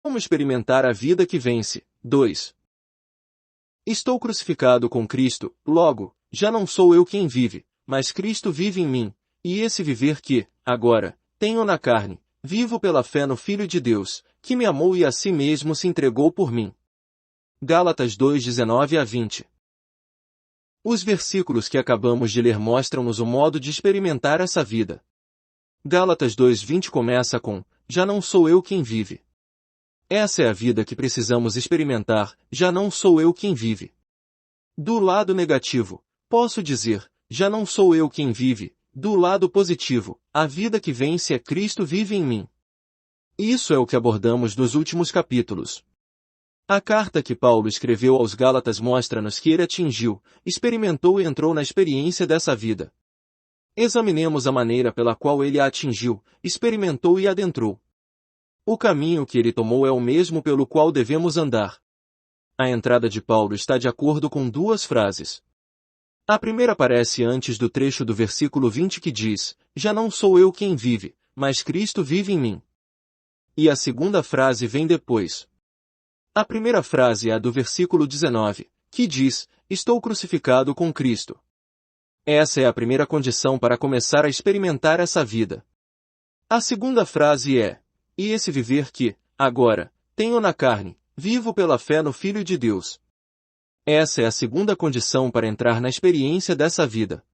Como experimentar a vida que vence? 2. Estou crucificado com Cristo, logo, já não sou eu quem vive, mas Cristo vive em mim, e esse viver que, agora, tenho na carne, vivo pela fé no Filho de Deus, que me amou e a si mesmo se entregou por mim. Gálatas 2:19-20. Os versículos que acabamos de ler mostram-nos o modo de experimentar essa vida. Gálatas 2:20 começa com: já não sou eu quem vive. Essa é a vida que precisamos experimentar, já não sou eu quem vive. Do lado negativo, posso dizer, já não sou eu quem vive. Do lado positivo, a vida que vence é Cristo vive em mim. Isso é o que abordamos nos últimos capítulos. A carta que Paulo escreveu aos Gálatas mostra-nos que ele atingiu, experimentou e entrou na experiência dessa vida. Examinemos a maneira pela qual ele a atingiu, experimentou e adentrou. O caminho que ele tomou é o mesmo pelo qual devemos andar. A entrada de Paulo está de acordo com duas frases. A primeira aparece antes do trecho do versículo 20 que diz: já não sou eu quem vive, mas Cristo vive em mim. E a segunda frase vem depois. A primeira frase é a do versículo 19, que diz: estou crucificado com Cristo. Essa é a primeira condição para começar a experimentar essa vida. A segunda frase é: e esse viver que, agora, tenho na carne, vivo pela fé no Filho de Deus. Essa é a segunda condição para entrar na experiência dessa vida.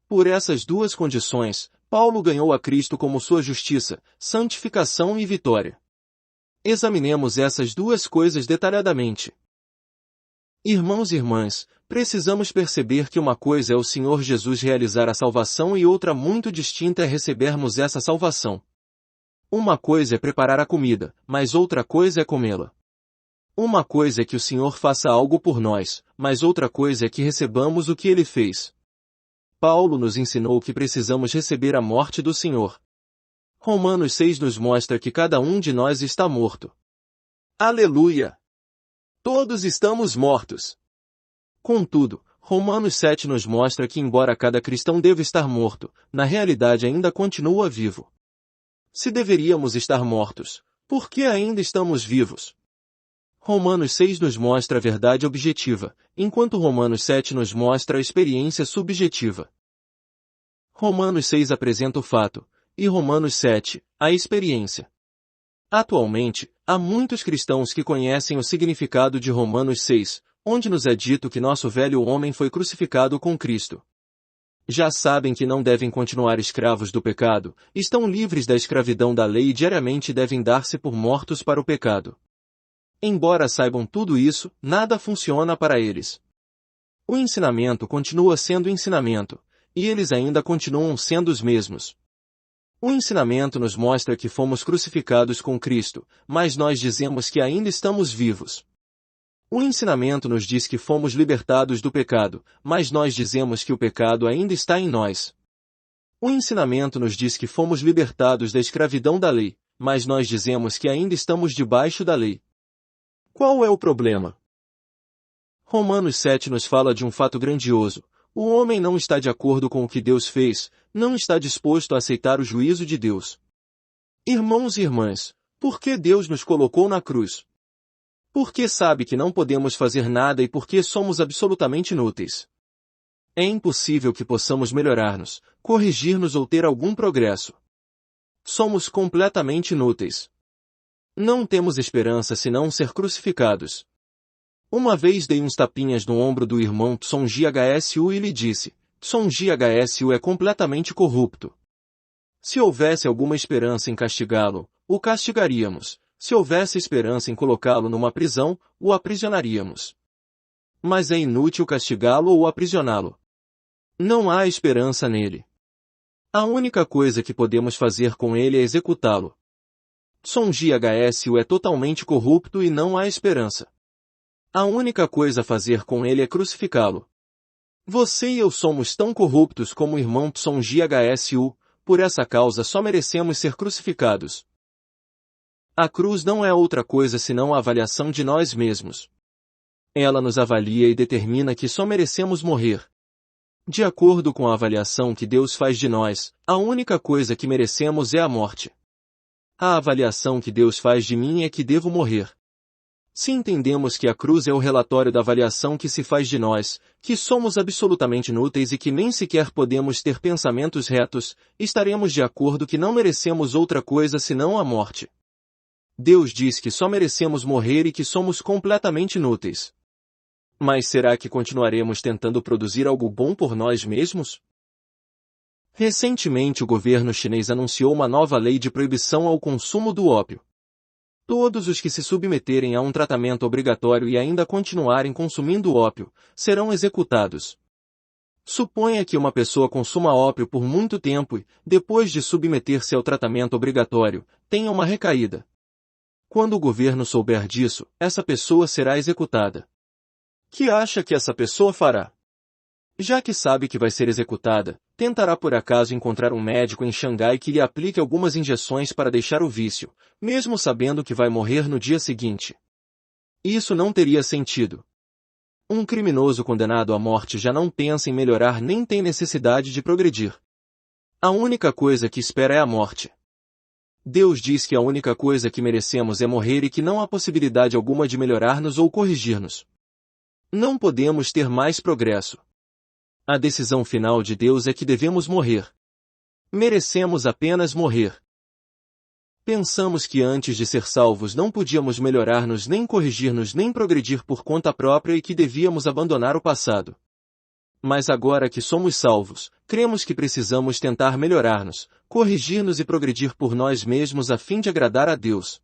Por essas duas condições, Paulo ganhou a Cristo como sua justiça, santificação e vitória. Examinemos essas duas coisas detalhadamente. Irmãos e irmãs, precisamos perceber que uma coisa é o Senhor Jesus realizar a salvação e outra muito distinta é recebermos essa salvação. Uma coisa é preparar a comida, mas outra coisa é comê-la. Uma coisa é que o Senhor faça algo por nós, mas outra coisa é que recebamos o que Ele fez. Paulo nos ensinou que precisamos receber a morte do Senhor. Romanos 6 nos mostra que cada um de nós está morto. Aleluia! Todos estamos mortos. Contudo, Romanos 7 nos mostra que embora cada cristão deva estar morto, na realidade ainda continua vivo. Se deveríamos estar mortos, por que ainda estamos vivos? Romanos 6 nos mostra a verdade objetiva, enquanto Romanos 7 nos mostra a experiência subjetiva. Romanos 6 apresenta o fato, e Romanos 7, a experiência. Atualmente, há muitos cristãos que conhecem o significado de Romanos 6, onde nos é dito que nosso velho homem foi crucificado com Cristo. Já sabem que não devem continuar escravos do pecado, estão livres da escravidão da lei e diariamente devem dar-se por mortos para o pecado. Embora saibam tudo isso, nada funciona para eles. O ensinamento continua sendo ensinamento, e eles ainda continuam sendo os mesmos. O ensinamento nos mostra que fomos crucificados com Cristo, mas nós dizemos que ainda estamos vivos. O ensinamento nos diz que fomos libertados do pecado, mas nós dizemos que o pecado ainda está em nós. O ensinamento nos diz que fomos libertados da escravidão da lei, mas nós dizemos que ainda estamos debaixo da lei. Qual é o problema? Romanos 7 nos fala de um fato grandioso. O homem não está de acordo com o que Deus fez, não está disposto a aceitar o juízo de Deus. Irmãos e irmãs, por que Deus nos colocou na cruz? Porque sabe que não podemos fazer nada e porque somos absolutamente inúteis. É impossível que possamos melhorar-nos, corrigir-nos ou ter algum progresso. Somos completamente inúteis. Não temos esperança senão ser crucificados. Uma vez dei uns tapinhas no ombro do irmão Tsonghsu e lhe disse: Tsonghsu é completamente corrupto. Se houvesse alguma esperança em castigá-lo, o castigaríamos. Se houvesse esperança em colocá-lo numa prisão, o aprisionaríamos. Mas é inútil castigá-lo ou aprisioná-lo. Não há esperança nele. A única coisa que podemos fazer com ele é executá-lo. Tsonghsu é totalmente corrupto e não há esperança. A única coisa a fazer com ele é crucificá-lo. Você e eu somos tão corruptos como o irmão Tsonghsu, por essa causa só merecemos ser crucificados. A cruz não é outra coisa senão a avaliação de nós mesmos. Ela nos avalia e determina que só merecemos morrer. De acordo com a avaliação que Deus faz de nós, a única coisa que merecemos é a morte. a avaliação que Deus faz de mim é que devo morrer. Se entendemos que a cruz é o relatório da avaliação que se faz de nós, que somos absolutamente inúteis e que nem sequer podemos ter pensamentos retos, estaremos de acordo que não merecemos outra coisa senão a morte. Deus diz que só merecemos morrer e que somos completamente inúteis. Mas será que continuaremos tentando produzir algo bom por nós mesmos? Recentemente o governo chinês anunciou uma nova lei de proibição ao consumo do ópio. Todos os que se submeterem a um tratamento obrigatório e ainda continuarem consumindo ópio, serão executados. Suponha que uma pessoa consuma ópio por muito tempo e, depois de submeter-se ao tratamento obrigatório, tenha uma recaída. Quando o governo souber disso, essa pessoa será executada. Que acha que essa pessoa fará? Já que sabe que vai ser executada, tentará por acaso encontrar um médico em Xangai que lhe aplique algumas injeções para deixar o vício, mesmo sabendo que vai morrer no dia seguinte. Isso não teria sentido. Um criminoso condenado à morte já não pensa em melhorar nem tem necessidade de progredir. A única coisa que espera é a morte. Deus diz que a única coisa que merecemos é morrer e que não há possibilidade alguma de melhorar-nos ou corrigir-nos. Não podemos ter mais progresso. A decisão final de Deus é que devemos morrer. Merecemos apenas morrer. Pensamos que antes de ser salvos não podíamos melhorar-nos nem corrigir-nos nem progredir por conta própria e que devíamos abandonar o passado. Mas agora que somos salvos, cremos que precisamos tentar melhorar-nos, corrigir-nos e progredir por nós mesmos a fim de agradar a Deus.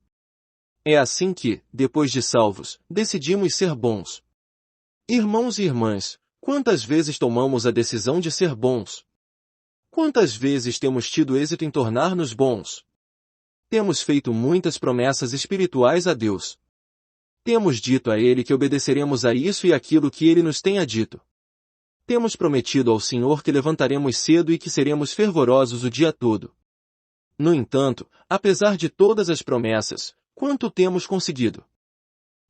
É assim que, depois de salvos, decidimos ser bons. Irmãos e irmãs, quantas vezes tomamos a decisão de ser bons? Quantas vezes temos tido êxito em tornar-nos bons? Temos feito muitas promessas espirituais a Deus. Temos dito a Ele que obedeceremos a isso e aquilo que Ele nos tenha dito. Temos prometido ao Senhor que levantaremos cedo e que seremos fervorosos o dia todo. No entanto, apesar de todas as promessas, quanto temos conseguido?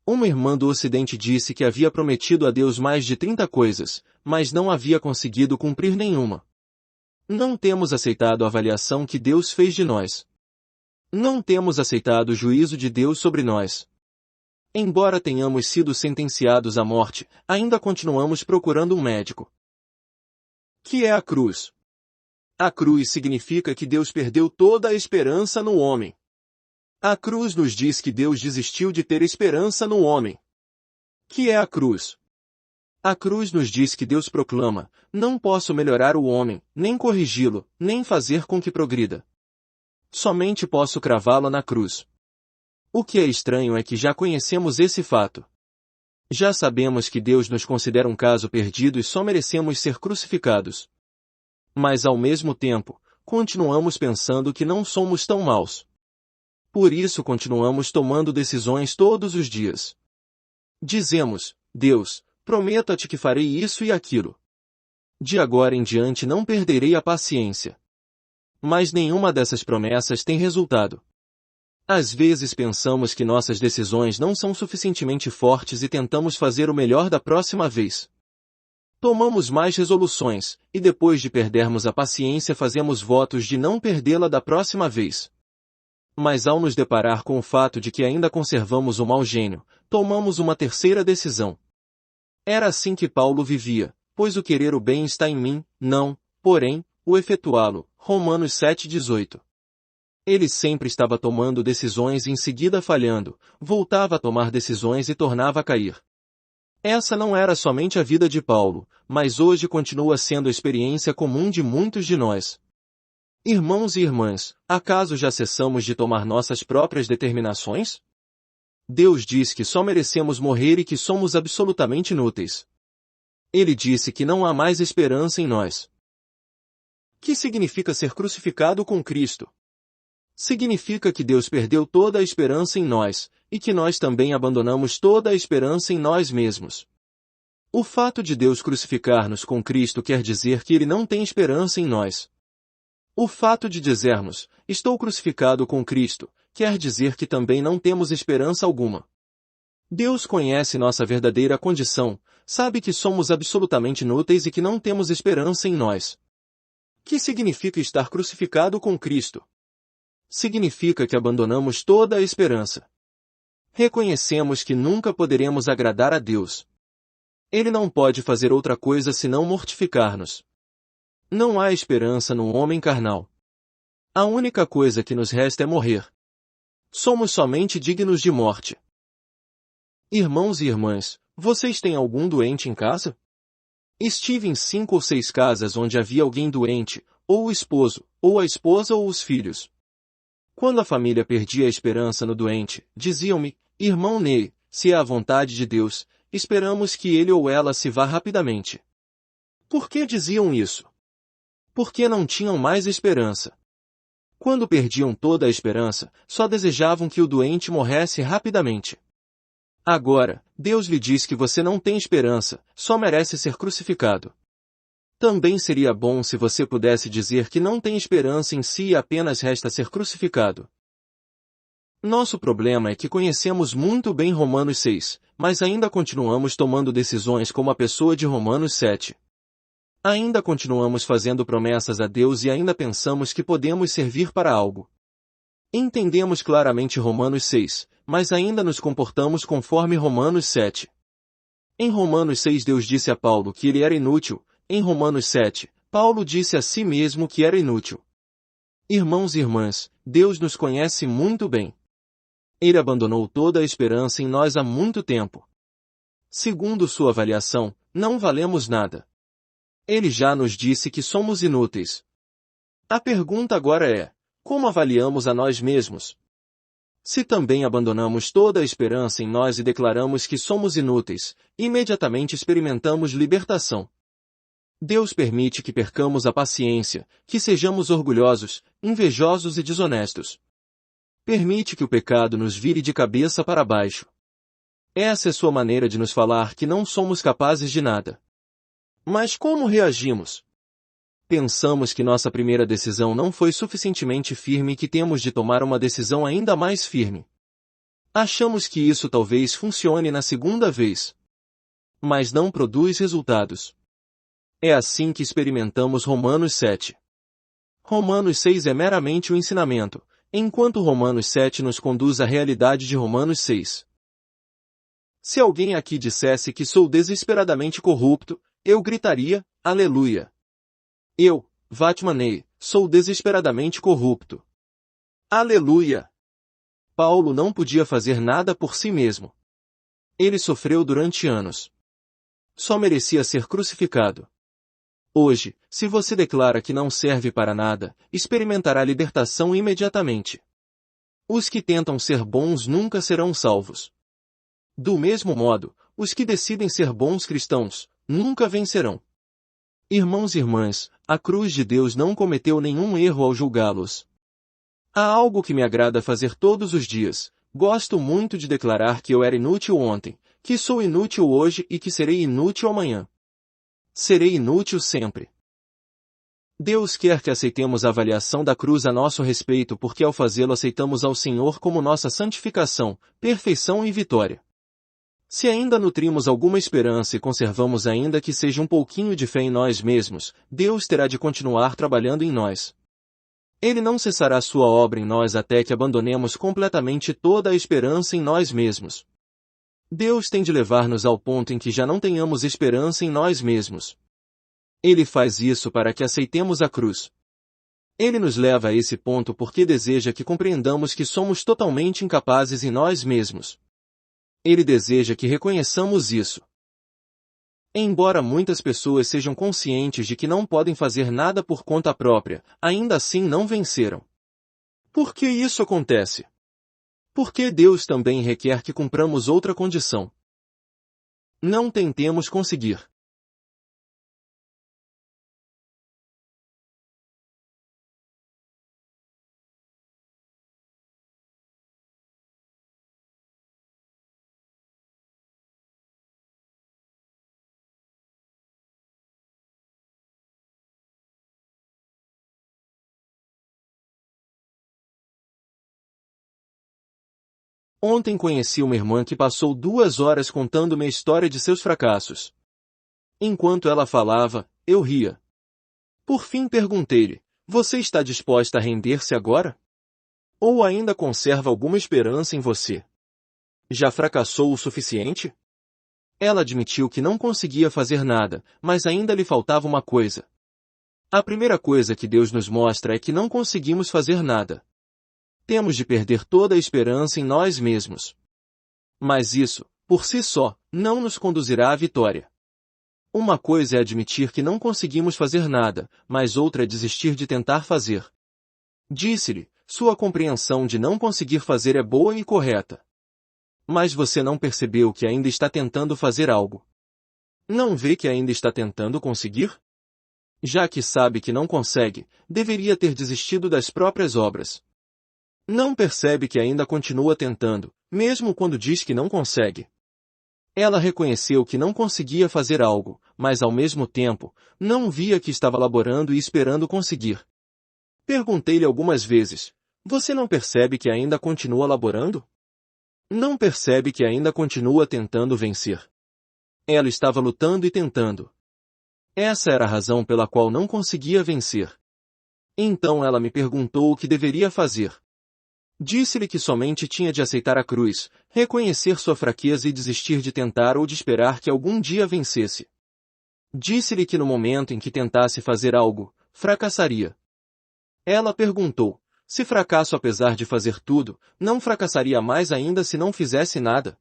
Uma irmã do Ocidente disse que havia prometido a Deus mais de 30 coisas, mas não havia conseguido cumprir nenhuma. Não temos aceitado a avaliação que Deus fez de nós. Não temos aceitado o juízo de Deus sobre nós. Embora tenhamos sido sentenciados à morte, ainda continuamos procurando um médico. Que é a cruz? A cruz significa que Deus perdeu toda a esperança no homem. A cruz nos diz que Deus desistiu de ter esperança no homem. Que é a cruz? A cruz nos diz que Deus proclama: não posso melhorar o homem, nem corrigi-lo, nem fazer com que progrida. Somente posso cravá-lo na cruz. O que é estranho é que já conhecemos esse fato. Já sabemos que Deus nos considera um caso perdido e só merecemos ser crucificados. Mas ao mesmo tempo, continuamos pensando que não somos tão maus. Por isso continuamos tomando decisões todos os dias. Dizemos: Deus, prometo-te que farei isso e aquilo. De agora em diante não perderei a paciência. Mas nenhuma dessas promessas tem resultado. Às vezes pensamos que nossas decisões não são suficientemente fortes e tentamos fazer o melhor da próxima vez. Tomamos mais resoluções, e depois de perdermos a paciência fazemos votos de não perdê-la da próxima vez. Mas ao nos deparar com o fato de que ainda conservamos o mau gênio, tomamos uma terceira decisão. Era assim que Paulo vivia, pois o querer o bem está em mim, não, porém, o efetuá-lo. Romanos 7,18. Ele sempre estava tomando decisões e em seguida falhando, voltava a tomar decisões e tornava a cair. Essa não era somente a vida de Paulo, mas hoje continua sendo a experiência comum de muitos de nós. Irmãos e irmãs, acaso já cessamos de tomar nossas próprias determinações? Deus diz que só merecemos morrer e que somos absolutamente inúteis. Ele disse que não há mais esperança em nós. Que significa ser crucificado com Cristo? Significa que Deus perdeu toda a esperança em nós, e que nós também abandonamos toda a esperança em nós mesmos. O fato de Deus crucificar-nos com Cristo quer dizer que Ele não tem esperança em nós. O fato de dizermos, estou crucificado com Cristo, quer dizer que também não temos esperança alguma. Deus conhece nossa verdadeira condição, sabe que somos absolutamente inúteis e que não temos esperança em nós. Que significa estar crucificado com Cristo? Significa que abandonamos toda a esperança. Reconhecemos que nunca poderemos agradar a Deus. Ele não pode fazer outra coisa senão mortificar-nos. Não há esperança no homem carnal. A única coisa que nos resta é morrer. Somos somente dignos de morte. Irmãos e irmãs, vocês têm algum doente em casa? Estive em 5 ou 6 casas onde havia alguém doente, ou o esposo, ou a esposa ou os filhos. Quando a família perdia a esperança no doente, diziam-me, irmão Ney, se é a vontade de Deus, esperamos que ele ou ela se vá rapidamente. Por que diziam isso? Porque não tinham mais esperança. Quando perdiam toda a esperança, só desejavam que o doente morresse rapidamente. Agora, Deus lhe diz que você não tem esperança, só merece ser crucificado. Também seria bom se você pudesse dizer que não tem esperança em si e apenas resta ser crucificado. Nosso problema é que conhecemos muito bem Romanos 6, mas ainda continuamos tomando decisões como a pessoa de Romanos 7. Ainda continuamos fazendo promessas a Deus e ainda pensamos que podemos servir para algo. Entendemos claramente Romanos 6, mas ainda nos comportamos conforme Romanos 7. Em Romanos 6 Deus disse a Paulo que ele era inútil, em Romanos 7, Paulo disse a si mesmo que era inútil. Irmãos e irmãs, Deus nos conhece muito bem. Ele abandonou toda a esperança em nós há muito tempo. Segundo sua avaliação, não valemos nada. Ele já nos disse que somos inúteis. A pergunta agora é, como avaliamos a nós mesmos? Se também abandonamos toda a esperança em nós e declaramos que somos inúteis, imediatamente experimentamos libertação. Deus permite que percamos a paciência, que sejamos orgulhosos, invejosos e desonestos. Permite que o pecado nos vire de cabeça para baixo. Essa é sua maneira de nos falar que não somos capazes de nada. Mas como reagimos? Pensamos que nossa primeira decisão não foi suficientemente firme e que temos de tomar uma decisão ainda mais firme. Achamos que isso talvez funcione na segunda vez. Mas não produz resultados. É assim que experimentamos Romanos 7. Romanos 6 é meramente o ensinamento, enquanto Romanos 7 nos conduz à realidade de Romanos 6. Se alguém aqui dissesse que sou desesperadamente corrupto, eu gritaria, aleluia. Eu, Vatmanei, sou desesperadamente corrupto. Aleluia! Paulo não podia fazer nada por si mesmo. Ele sofreu durante anos. Só merecia ser crucificado. Hoje, se você declara que não serve para nada, experimentará libertação imediatamente. Os que tentam ser bons nunca serão salvos. Do mesmo modo, os que decidem ser bons cristãos, nunca vencerão. Irmãos e irmãs, a cruz de Deus não cometeu nenhum erro ao julgá-los. Há algo que me agrada fazer todos os dias. Gosto muito de declarar que eu era inútil ontem, que sou inútil hoje e que serei inútil amanhã. Serei inútil sempre. Deus quer que aceitemos a avaliação da cruz a nosso respeito porque ao fazê-lo aceitamos ao Senhor como nossa santificação, perfeição e vitória. Se ainda nutrimos alguma esperança e conservamos ainda que seja um pouquinho de fé em nós mesmos, Deus terá de continuar trabalhando em nós. Ele não cessará sua obra em nós até que abandonemos completamente toda a esperança em nós mesmos. Deus tem de levar-nos ao ponto em que já não tenhamos esperança em nós mesmos. Ele faz isso para que aceitemos a cruz. Ele nos leva a esse ponto porque deseja que compreendamos que somos totalmente incapazes em nós mesmos. Ele deseja que reconheçamos isso. Embora muitas pessoas sejam conscientes de que não podem fazer nada por conta própria, ainda assim não venceram. Por que isso acontece? Porque Deus também requer que cumpramos outra condição. Não tentemos conseguir. Ontem conheci uma irmã que passou 2 horas contando-me a história de seus fracassos. Enquanto ela falava, eu ria. Por fim perguntei-lhe, você está disposta a render-se agora? Ou ainda conserva alguma esperança em você? Já fracassou o suficiente? Ela admitiu que não conseguia fazer nada, mas ainda lhe faltava uma coisa. A primeira coisa que Deus nos mostra é que não conseguimos fazer nada. Temos de perder toda a esperança em nós mesmos. Mas isso, por si só, não nos conduzirá à vitória. Uma coisa é admitir que não conseguimos fazer nada, mas outra é desistir de tentar fazer. Disse-lhe, sua compreensão de não conseguir fazer é boa e correta. Mas você não percebeu que ainda está tentando fazer algo. Não vê que ainda está tentando conseguir? Já que sabe que não consegue, deveria ter desistido das próprias obras. Não percebe que ainda continua tentando, mesmo quando diz que não consegue. Ela reconheceu que não conseguia fazer algo, mas ao mesmo tempo, não via que estava laborando e esperando conseguir. Perguntei-lhe algumas vezes, você não percebe que ainda continua laborando? Não percebe que ainda continua tentando vencer? Ela estava lutando e tentando. Essa era a razão pela qual não conseguia vencer. Então ela me perguntou o que deveria fazer. Disse-lhe que somente tinha de aceitar a cruz, reconhecer sua fraqueza e desistir de tentar ou de esperar que algum dia vencesse. Disse-lhe que no momento em que tentasse fazer algo, fracassaria. Ela perguntou, se fracasso apesar de fazer tudo, não fracassaria mais ainda se não fizesse nada?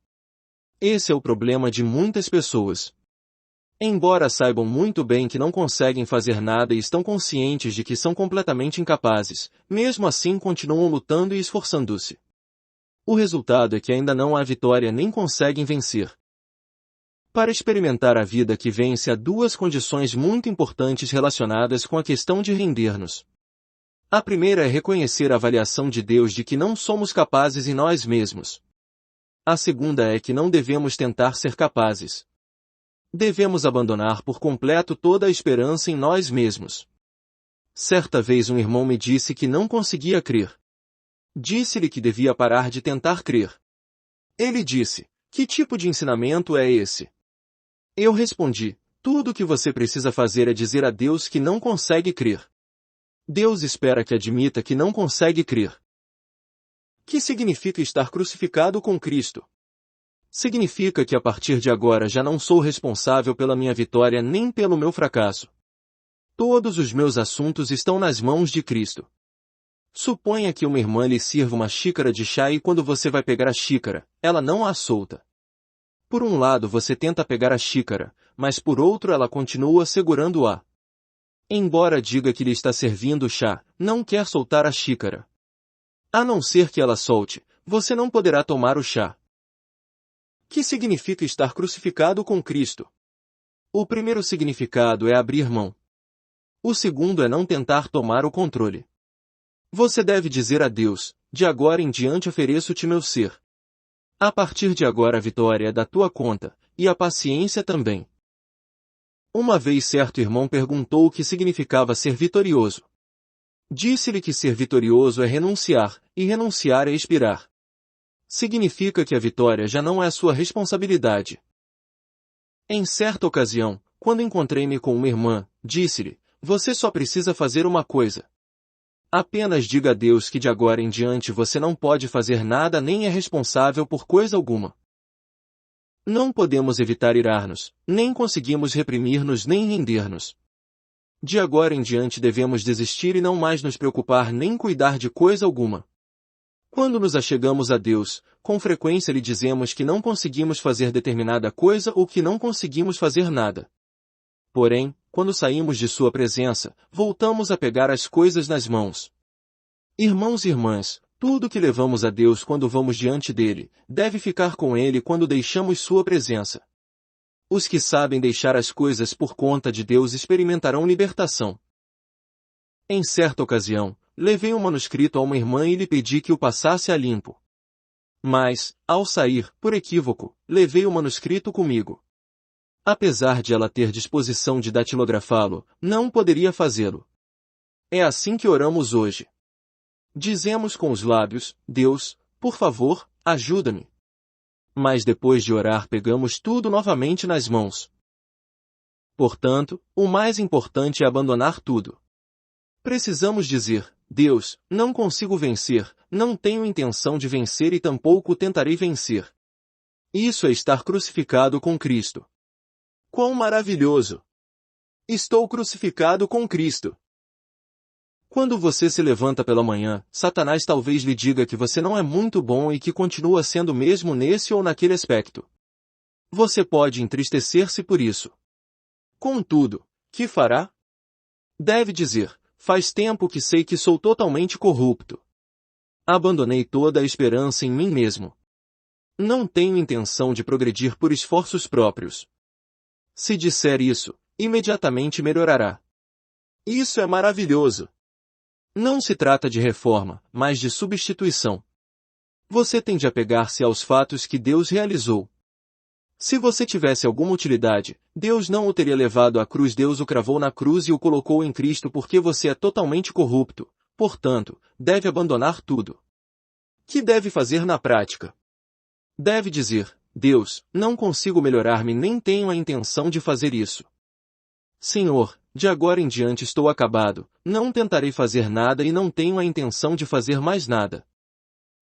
Esse é o problema de muitas pessoas. Embora saibam muito bem que não conseguem fazer nada e estão conscientes de que são completamente incapazes, mesmo assim continuam lutando e esforçando-se. O resultado é que ainda não há vitória nem conseguem vencer. Para experimentar a vida que vence há duas condições muito importantes relacionadas com a questão de render-nos. A primeira é reconhecer a avaliação de Deus de que não somos capazes em nós mesmos. A segunda é que não devemos tentar ser capazes. Devemos abandonar por completo toda a esperança em nós mesmos. Certa vez um irmão me disse que não conseguia crer. Disse-lhe que devia parar de tentar crer. Ele disse, que tipo de ensinamento é esse? Eu respondi, tudo o que você precisa fazer é dizer a Deus que não consegue crer. Deus espera que admita que não consegue crer. Que significa estar crucificado com Cristo? Significa que a partir de agora já não sou responsável pela minha vitória nem pelo meu fracasso. Todos os meus assuntos estão nas mãos de Cristo. Suponha que uma irmã lhe sirva uma xícara de chá e quando você vai pegar a xícara, ela não a solta. Por um lado você tenta pegar a xícara, mas por outro ela continua segurando-a. Embora diga que lhe está servindo o chá, não quer soltar a xícara. A não ser que ela solte, você não poderá tomar o chá. Que significa estar crucificado com Cristo? O primeiro significado é abrir mão. O segundo é não tentar tomar o controle. Você deve dizer a Deus, de agora em diante ofereço-te meu ser. A partir de agora a vitória é da tua conta, e a paciência também. Uma vez certo irmão perguntou o que significava ser vitorioso. Disse-lhe que ser vitorioso é renunciar, e renunciar é expirar. Significa que a vitória já não é sua responsabilidade. Em certa ocasião, quando encontrei-me com uma irmã, disse-lhe, você só precisa fazer uma coisa. Apenas diga a Deus que de agora em diante você não pode fazer nada nem é responsável por coisa alguma. Não podemos evitar irar-nos, nem conseguimos reprimir-nos nem render-nos. De agora em diante devemos desistir e não mais nos preocupar nem cuidar de coisa alguma. Quando nos achegamos a Deus, com frequência lhe dizemos que não conseguimos fazer determinada coisa ou que não conseguimos fazer nada. Porém, quando saímos de sua presença, voltamos a pegar as coisas nas mãos. Irmãos e irmãs, tudo que levamos a Deus quando vamos diante dele, deve ficar com ele quando deixamos sua presença. Os que sabem deixar as coisas por conta de Deus experimentarão libertação. Em certa ocasião, levei um manuscrito a uma irmã e lhe pedi que o passasse a limpo. Mas, ao sair, por equívoco, levei o manuscrito comigo. Apesar de ela ter disposição de datilografá-lo, não poderia fazê-lo. É assim que oramos hoje. Dizemos com os lábios, Deus, por favor, ajuda-me. Mas depois de orar pegamos tudo novamente nas mãos. Portanto, o mais importante é abandonar tudo. Precisamos dizer, Deus, não consigo vencer, não tenho intenção de vencer e tampouco tentarei vencer. Isso é estar crucificado com Cristo. Quão maravilhoso! Estou crucificado com Cristo. Quando você se levanta pela manhã, Satanás talvez lhe diga que você não é muito bom e que continua sendo mesmo nesse ou naquele aspecto. Você pode entristecer-se por isso. Contudo, que fará? Deve dizer, faz tempo que sei que sou totalmente corrupto. Abandonei toda a esperança em mim mesmo. Não tenho intenção de progredir por esforços próprios. Se disser isso, imediatamente melhorará. Isso é maravilhoso. Não se trata de reforma, mas de substituição. Você tem de apegar-se aos fatos que Deus realizou. Se você tivesse alguma utilidade, Deus não o teria levado à cruz. Deus o cravou na cruz e o colocou em Cristo porque você é totalmente corrupto, portanto, deve abandonar tudo. Que deve fazer na prática? Deve dizer, Deus, não consigo melhorar-me nem tenho a intenção de fazer isso. Senhor, de agora em diante estou acabado, não tentarei fazer nada e não tenho a intenção de fazer mais nada.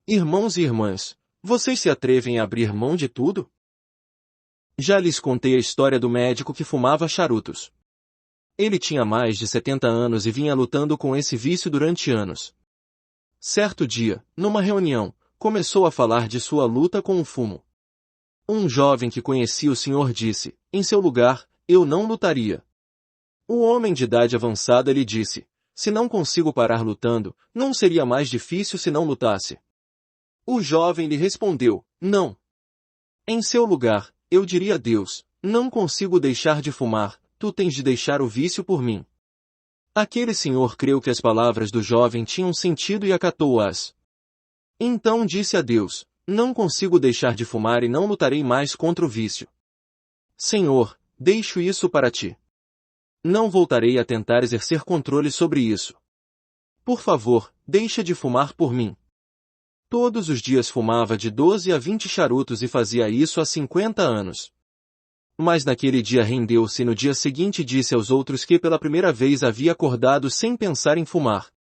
Irmãos e irmãs, vocês se atrevem a abrir mão de tudo? Já lhes contei a história do médico que fumava charutos. Ele tinha mais de 70 anos e vinha lutando com esse vício durante anos. Certo dia, numa reunião, começou a falar de sua luta com o fumo. Um jovem que conhecia o senhor disse, em seu lugar, eu não lutaria. O homem de idade avançada lhe disse, se não consigo parar lutando, não seria mais difícil se não lutasse. O jovem lhe respondeu, não. Em seu lugar, eu diria a Deus, não consigo deixar de fumar, tu tens de deixar o vício por mim. Aquele senhor creu que as palavras do jovem tinham sentido e acatou-as. Então disse a Deus, não consigo deixar de fumar e não lutarei mais contra o vício. Senhor, deixo isso para ti. Não voltarei a tentar exercer controle sobre isso. Por favor, deixa de fumar por mim. Todos os dias fumava de 12 a 20 charutos e fazia isso há 50 anos. Mas naquele dia rendeu-se e no dia seguinte disse aos outros que pela primeira vez havia acordado sem pensar em fumar.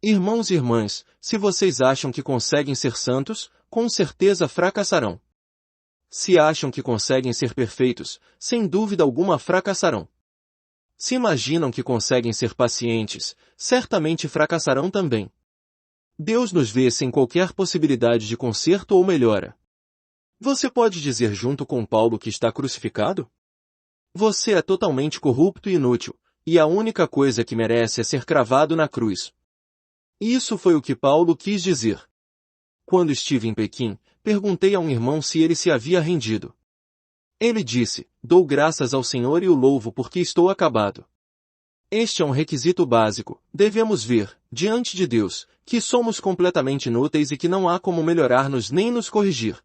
Irmãos e irmãs, se vocês acham que conseguem ser santos, com certeza fracassarão. Se acham que conseguem ser perfeitos, sem dúvida alguma fracassarão. Se imaginam que conseguem ser pacientes, certamente fracassarão também. Deus nos vê sem qualquer possibilidade de conserto ou melhora. Você pode dizer junto com Paulo que está crucificado? Você é totalmente corrupto e inútil, e a única coisa que merece é ser cravado na cruz. Isso foi o que Paulo quis dizer. Quando estive em Pequim, perguntei a um irmão se ele se havia rendido. Ele disse, dou graças ao Senhor e o louvo porque estou acabado. Este é um requisito básico, devemos ver, diante de Deus, que somos completamente inúteis e que não há como melhorar-nos nem nos corrigir.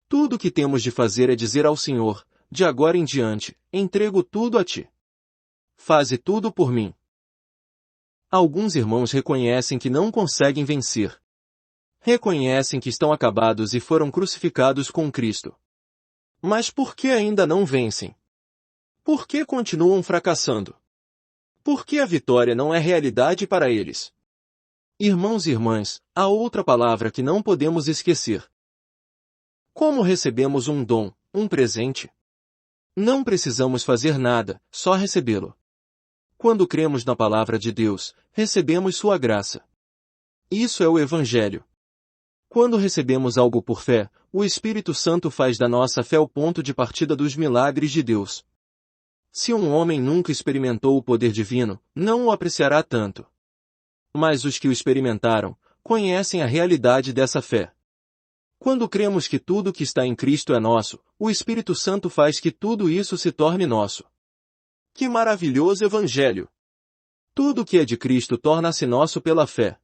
Tudo o que temos de fazer é dizer ao Senhor, de agora em diante, entrego tudo a ti. Faze tudo por mim. Alguns irmãos reconhecem que não conseguem vencer. Reconhecem que estão acabados e foram crucificados com Cristo. Mas por que ainda não vencem? Por que continuam fracassando? Por que a vitória não é realidade para eles? Irmãos e irmãs, há outra palavra que não podemos esquecer. Como recebemos um dom, um presente? Não precisamos fazer nada, só recebê-lo. Quando cremos na palavra de Deus, recebemos sua graça. Isso é o Evangelho. Quando recebemos algo por fé, o Espírito Santo faz da nossa fé o ponto de partida dos milagres de Deus. Se um homem nunca experimentou o poder divino, não o apreciará tanto. Mas os que o experimentaram, conhecem a realidade dessa fé. Quando cremos que tudo que está em Cristo é nosso, o Espírito Santo faz que tudo isso se torne nosso. Que maravilhoso Evangelho! Tudo que é de Cristo torna-se nosso pela fé.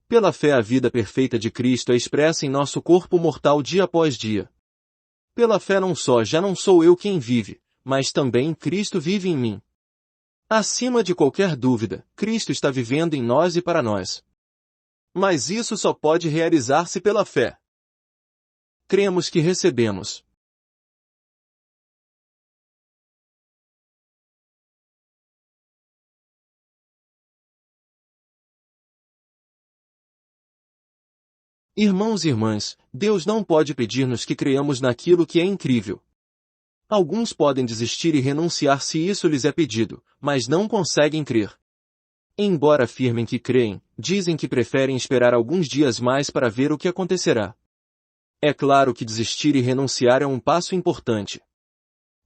Pela fé a vida perfeita de Cristo é expressa em nosso corpo mortal dia após dia. Pela fé não só já não sou eu quem vive, mas também Cristo vive em mim. Acima de qualquer dúvida, Cristo está vivendo em nós e para nós. Mas isso só pode realizar-se pela fé. Cremos que recebemos. Irmãos e irmãs, Deus não pode pedir-nos que creiamos naquilo que é incrível. Alguns podem desistir e renunciar se isso lhes é pedido, mas não conseguem crer. Embora afirmem que creem, dizem que preferem esperar alguns dias mais para ver o que acontecerá. É claro que desistir e renunciar é um passo importante.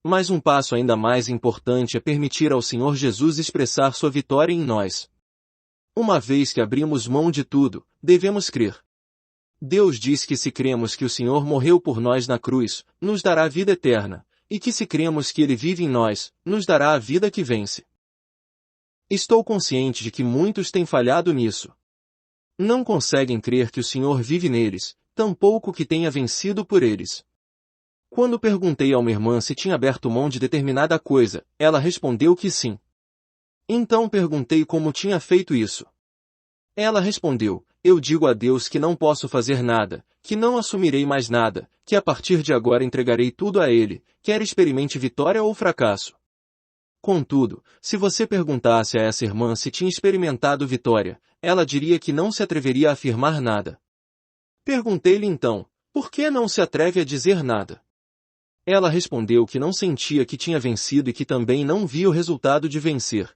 Mas um passo ainda mais importante é permitir ao Senhor Jesus expressar sua vitória em nós. Uma vez que abrimos mão de tudo, devemos crer. Deus diz que se cremos que o Senhor morreu por nós na cruz, nos dará a vida eterna, e que se cremos que Ele vive em nós, nos dará a vida que vence. Estou consciente de que muitos têm falhado nisso. Não conseguem crer que o Senhor vive neles, tampouco que tenha vencido por eles. Quando perguntei a uma irmã se tinha aberto mão de determinada coisa, ela respondeu que sim. Então perguntei como tinha feito isso. Ela respondeu: eu digo a Deus que não posso fazer nada, que não assumirei mais nada, que a partir de agora entregarei tudo a Ele, quer experimente vitória ou fracasso. Contudo, se você perguntasse a essa irmã se tinha experimentado vitória, ela diria que não se atreveria a afirmar nada. Perguntei-lhe então: por que não se atreve a dizer nada? Ela respondeu que não sentia que tinha vencido e que também não via o resultado de vencer.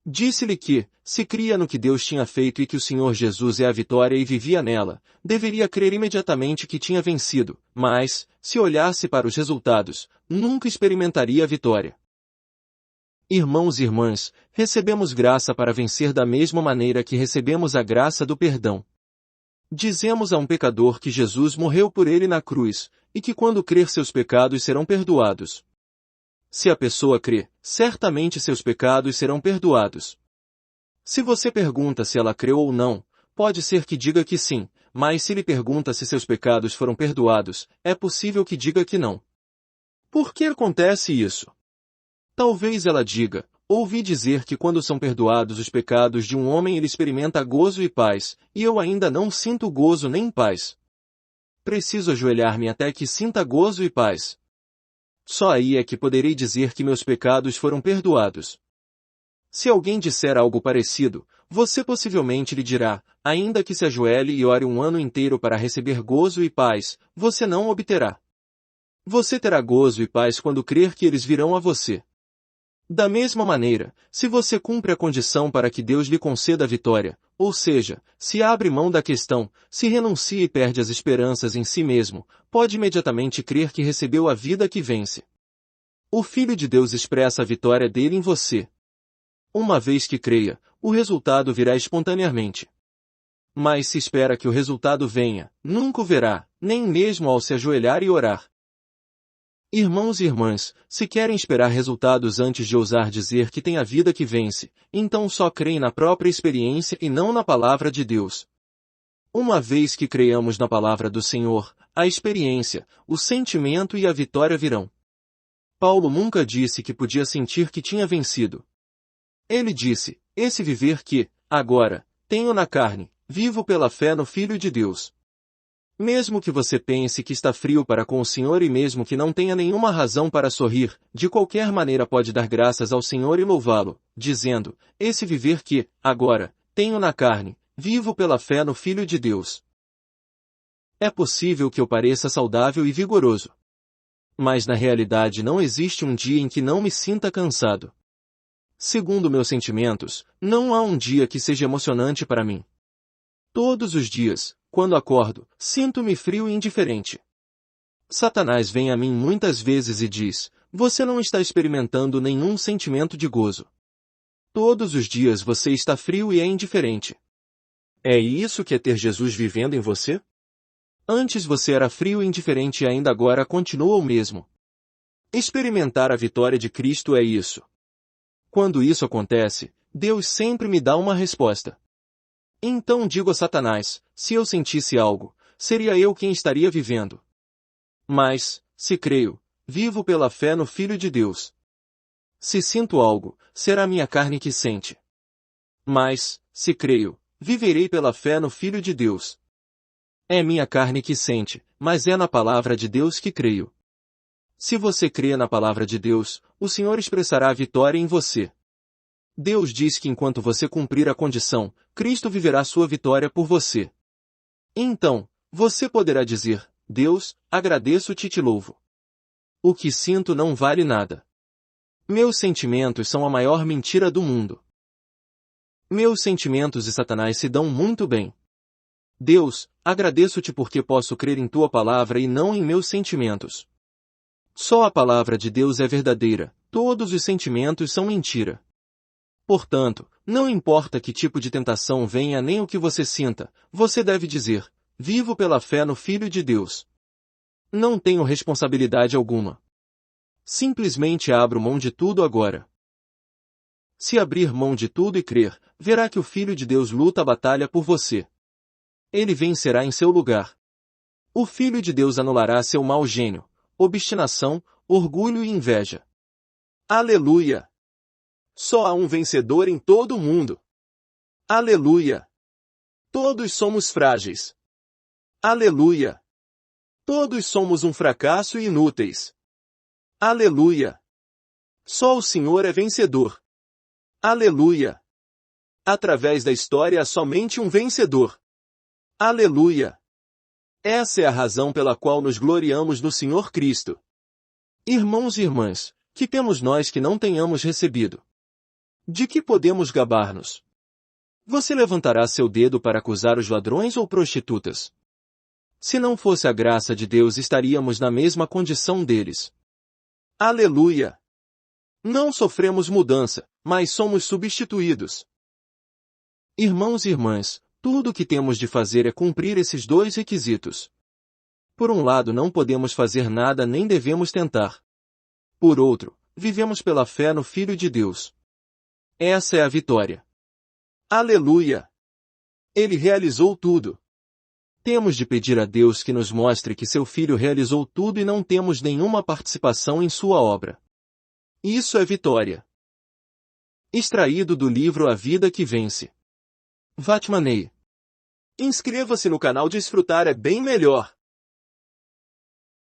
Disse-lhe que, se cria no que Deus tinha feito e que o Senhor Jesus é a vitória e vivia nela, deveria crer imediatamente que tinha vencido, mas, se olhasse para os resultados, nunca experimentaria a vitória. Irmãos e irmãs, recebemos graça para vencer da mesma maneira que recebemos a graça do perdão. Dizemos a um pecador que Jesus morreu por ele na cruz, e que quando crer seus pecados serão perdoados. Se a pessoa crê, certamente seus pecados serão perdoados. Se você pergunta se ela creu ou não, pode ser que diga que sim, mas se lhe pergunta se seus pecados foram perdoados, é possível que diga que não. Por que acontece isso? Talvez ela diga: ouvi dizer que quando são perdoados os pecados de um homem ele experimenta gozo e paz, e eu ainda não sinto gozo nem paz. Preciso ajoelhar-me até que sinta gozo e paz. Só aí é que poderei dizer que meus pecados foram perdoados. Se alguém disser algo parecido, você possivelmente lhe dirá: ainda que se ajoelhe e ore um ano inteiro para receber gozo e paz, você não obterá. Você terá gozo e paz quando crer que eles virão a você. Da mesma maneira, se você cumpre a condição para que Deus lhe conceda a vitória, ou seja, se abre mão da questão, se renuncia e perde as esperanças em si mesmo, pode imediatamente crer que recebeu a vida que vence. O Filho de Deus expressa a vitória dele em você. Uma vez que creia, o resultado virá espontaneamente. Mas se espera que o resultado venha, nunca o verá, nem mesmo ao se ajoelhar e orar. Irmãos e irmãs, se querem esperar resultados antes de ousar dizer que tem a vida que vence, então só creem na própria experiência e não na palavra de Deus. Uma vez que creiamos na palavra do Senhor, a experiência, o sentimento e a vitória virão. Paulo nunca disse que podia sentir que tinha vencido. Ele disse: esse viver que, agora, tenho na carne, vivo pela fé no Filho de Deus. Mesmo que você pense que está frio para com o Senhor e mesmo que não tenha nenhuma razão para sorrir, de qualquer maneira pode dar graças ao Senhor e louvá-lo, dizendo: esse viver que, agora, tenho na carne, vivo pela fé no Filho de Deus. É possível que eu pareça saudável e vigoroso. Mas na realidade não existe um dia em que não me sinta cansado. Segundo meus sentimentos, não há um dia que seja emocionante para mim. Todos os dias, quando acordo, sinto-me frio e indiferente. Satanás vem a mim muitas vezes e diz: você não está experimentando nenhum sentimento de gozo. Todos os dias você está frio e é indiferente. É isso que é ter Jesus vivendo em você? Antes você era frio e indiferente e ainda agora continua o mesmo. Experimentar a vitória de Cristo é isso. Quando isso acontece, Deus sempre me dá uma resposta. Então digo a Satanás: se eu sentisse algo, seria eu quem estaria vivendo. Mas, se creio, vivo pela fé no Filho de Deus. Se sinto algo, será minha carne que sente. Mas, se creio, viverei pela fé no Filho de Deus. É minha carne que sente, mas é na palavra de Deus que creio. Se você crê na palavra de Deus, o Senhor expressará a vitória em você. Deus diz que enquanto você cumprir a condição, Cristo viverá sua vitória por você. Então, você poderá dizer, Deus, agradeço-te e te louvo. O que sinto não vale nada. Meus sentimentos são a maior mentira do mundo. Meus sentimentos e Satanás se dão muito bem. Deus, agradeço-te porque posso crer em tua palavra e não em meus sentimentos. Só a palavra de Deus é verdadeira, todos os sentimentos são mentira. Portanto, não importa que tipo de tentação venha nem o que você sinta, você deve dizer, vivo pela fé no Filho de Deus. Não tenho responsabilidade alguma. Simplesmente abro mão de tudo agora. Se abrir mão de tudo e crer, verá que o Filho de Deus luta a batalha por você. Ele vencerá em seu lugar. O Filho de Deus anulará seu mau gênio, obstinação, orgulho e inveja. Aleluia! Só há um vencedor em todo o mundo. Aleluia! Todos somos frágeis. Aleluia! Todos somos um fracasso e inúteis. Aleluia! Só o Senhor é vencedor. Aleluia! Através da história há somente um vencedor. Aleluia! Essa é a razão pela qual nos gloriamos no Senhor Cristo. Irmãos e irmãs, que temos nós que não tenhamos recebido? De que podemos gabar-nos? Você levantará seu dedo para acusar os ladrões ou prostitutas? Se não fosse a graça de Deus, estaríamos na mesma condição deles. Aleluia! Não sofremos mudança, mas somos substituídos. Irmãos e irmãs, tudo o que temos de fazer é cumprir esses dois requisitos. Por um lado, não podemos fazer nada nem devemos tentar. Por outro, vivemos pela fé no Filho de Deus. Essa é a vitória. Aleluia! Ele realizou tudo. Temos de pedir a Deus que nos mostre que seu Filho realizou tudo e não temos nenhuma participação em sua obra. Isso é vitória. Extraído do livro A Vida que Vence. Vatmanei. Inscreva-se no canal. Desfrutar é bem melhor.